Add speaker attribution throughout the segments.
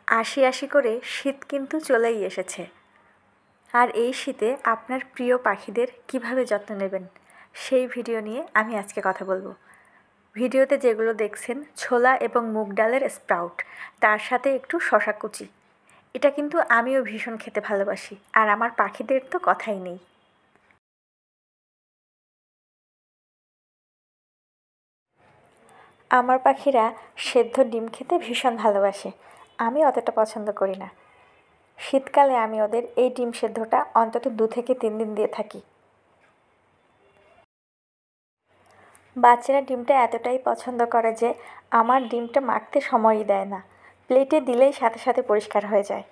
Speaker 1: আশি আশি করে শীত কিন্তু চলেই এসেছে। আর এই শীতে আপনার প্রিয় পাখিদের কিভাবে যত্ন নেবেন সেই ভিডিও নিয়ে আমি আজকে কথা বলবো। ভিডিওতে যেগুলো দেখছেন ছোলা এবং মুগ ডালের স্প্রাউট, তার সাথে একটু শশা কুচি। এটা কিন্তু আমিও ভীষণ খেতে ভালোবাসি, আর আমার পাখিদের তো কথাই নেই। আমার পাখিরা সেদ্ধ ডিম খেতে ভীষণ ভালোবাসে, আমি অতটা পছন্দ করি না। শীতকালে আমি ওদের এই ডিম সেদ্ধটা অন্তত 2 থেকে 3 দিন দিয়ে থাকি। বাচ্চারা ডিমটা এতটাই পছন্দ করে যে আমার ডিমটা মাখতে সময়ই দেয় না, প্লেটে দিলেই সাথে সাথে পরিষ্কার হয়ে যায়।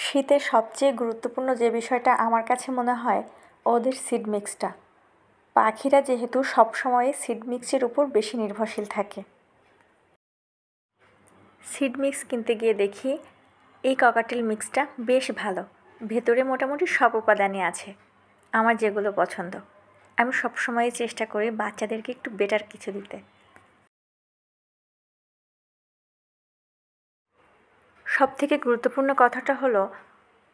Speaker 1: শীতের সবচেয়ে গুরুত্বপূর্ণ যে বিষয়টা আমার কাছে মনে হয় ওদের সিড মিক্সটা। পাখিরা যেহেতু সবসময় সিড মিক্সের উপর বেশি নির্ভরশীল থাকে। সিড মিক্স কিনতে গিয়ে দেখি এই ককাটেল মিক্সটা বেশ ভালো, ভেতরে মোটামুটি সব উপাদানই আছে আমার যেগুলো পছন্দ। আমি সবসময়ই চেষ্টা করি বাচ্চাদেরকে একটু বেটার কিছু দিতে। সবথেকে গুরুত্বপূর্ণ কথাটা হলো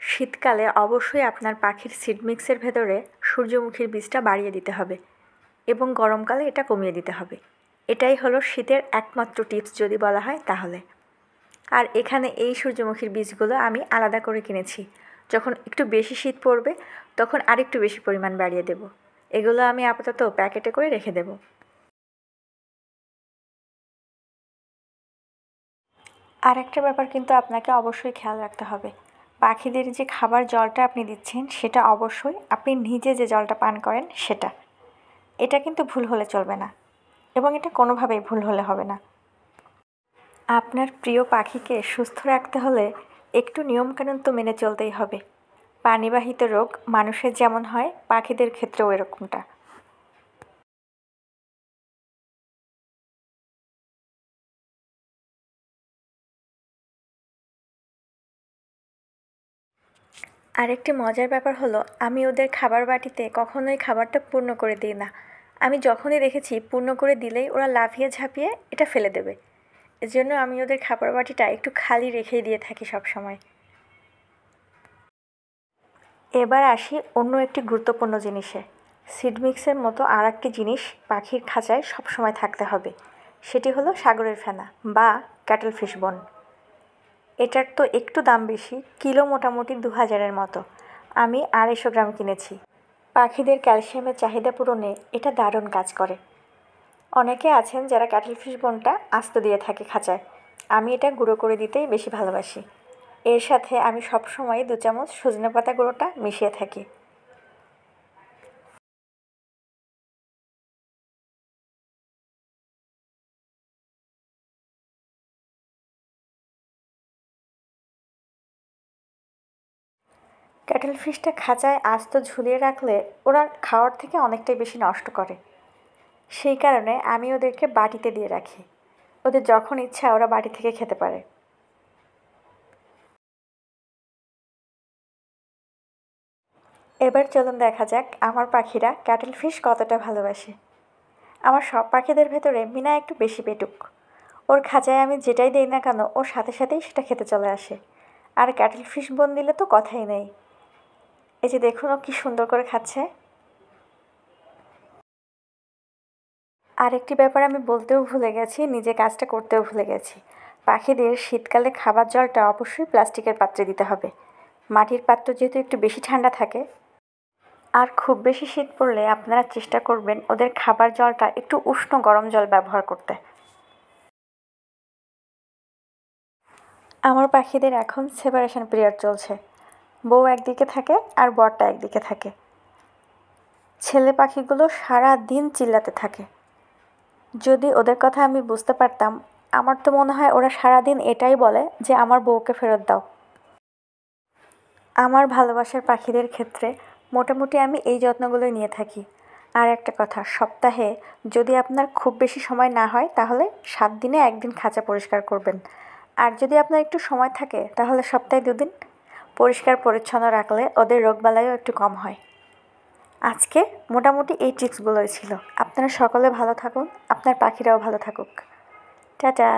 Speaker 1: শীতকালে অবশ্যই আপনার পাখির সিড মিক্সের ভেতরে সূর্যমুখীর বীজটা বাড়িয়ে দিতে হবে এবং গরমকালে এটা কমিয়ে দিতে হবে। এটাই হলো শীতের একমাত্র টিপস যদি বলা হয় তাহলে। আর এখানে এই সূর্যমুখীর বীজগুলো আমি আলাদা করে কিনেছি, যখন একটু বেশি শীত পড়বে তখন আরেকটু বেশি পরিমাণ বাড়িয়ে দেব। এগুলো আমি আপাতত প্যাকেটে করে রেখে দেব। আর একটা ব্যাপার কিন্তু আপনাকে অবশ্যই খেয়াল রাখতে হবে, পাখিদের যে খাবার জলটা আপনি দিচ্ছেন সেটা অবশ্যই আপনি নিজে যে জলটা পান করেন সেটা। এটা কিন্তু ভুল হলে চলবে না, এবং এটা কোনোভাবেই ভুল হলে হবে না। আপনার প্রিয় পাখিকে সুস্থ রাখতে হলে একটু নিয়মকানুন তো মেনে চলতেই হবে। পানিবাহিত রোগ মানুষের যেমন হয়, পাখিদের ক্ষেত্রেও এরকমটা। আরেকটি মজার ব্যাপার হলো আমি ওদের খাবার বাটিতে কখনোই খাবারটা পূর্ণ করে দিই না। আমি যখনই দেখেছি পূর্ণ করে দিলেই ওরা লাফিয়ে ঝাঁপিয়ে এটা ফেলে দেবে। এজন্য আমি ওদের খাবার বাটিটা একটু খালি রেখেই দিয়ে থাকি সব সময়। এবার আসি অন্য একটি গুরুত্বপূর্ণ জিনিসে। সিড মিক্সের মতো আর একটি জিনিস পাখির খাঁচায় সবসময় থাকতে হবে, সেটি হলো সাগরের ফেনা বা ক্যাটল ফিশ বোন। এটার তো একটু দাম বেশি, কিলো মোটামুটি 2000-এর মতো। আমি 250 গ্রাম কিনেছি। পাখিদের ক্যালসিয়ামের চাহিদা পূরণে এটা দারুণ কাজ করে। অনেকে আছেন যারা ক্যাটল ফিশ বোনটা আস্ত দিয়ে থাকে খাঁচায়, আমি এটা গুঁড়ো করে দিতেই বেশি ভালোবাসি। এর সাথে আমি সবসময় 2 চামচ সজনে পাতা গুঁড়োটা মিশিয়ে থাকি। ক্যাটল ফিশটা খাঁচায় আস্ত ঝুলিয়ে রাখলে ওরা খাওয়ার থেকে অনেকটাই বেশি নষ্ট করে। সেই কারণে আমি ওদেরকে বাটিতে দিয়ে রাখি, ওদের যখন ইচ্ছা ওরা বাটি থেকে খেতে পারে। এবার চলুন দেখা যাক আমার পাখিরা ক্যাটল ফিশ কতটা ভালোবাসে। আমার সব পাখিদের ভেতরে মিনা একটু বেশি পেটুক। ওর খাঁচায় আমি যেটাই দেই না কেন ওর সাথে সাথেই সেটা খেতে চলে আসে। আর ক্যাটল ফিশ বোন দিলে তো কথাই নেই। এই যে দেখুন ও কী সুন্দর করে খাচ্ছে। আরেকটি ব্যাপার আমি বলতেও ভুলে গেছি, নিজে কাজটা করতেও ভুলে গেছি। পাখিদের শীতকালে খাবার জলটা অবশ্যই প্লাস্টিকের পাত্রে দিতে হবে। মাটির পাত্র যেহেতু একটু বেশি ঠান্ডা থাকে। আর খুব বেশি শীত পড়লে আপনারা চেষ্টা করবেন ওদের খাবার জলটা একটু উষ্ণ গরম জল ব্যবহার করতে। আমার পাখিদের এখন সেপারেশন পিরিয়ড চলছে। বউ একদিকে থাকে আর বরটা একদিকে থাকে। ছেলে পাখিগুলো সারা দিন চিল্লাতে থাকে। যদি ওদের কথা আমি বুঝতে পারতাম, আমার তো মনে হয় ওরা সারাদিন এটাই বলে যে আমার বউকে ফেরত দাও। আমার ভালোবাসার পাখিদের ক্ষেত্রে মোটামুটি আমি এই যত্নগুলোই নিয়ে থাকি। আর একটা কথা, সপ্তাহে যদি আপনার খুব বেশি সময় না হয় তাহলে 7 দিনে 1 দিন খাঁচা পরিষ্কার করবেন। আর যদি আপনার একটু সময় থাকে তাহলে সপ্তাহে 2 দিন পরিষ্কার পরিচ্ছন্ন রাখলে ওদের রোগবালাইও একটু কম হয়। আজকে মোটামুটি এই টিপসগুলোই ছিল। আপনারা সকলে ভালো থাকুন, আপনার পাখিরাও ভালো থাকুক। টাটা।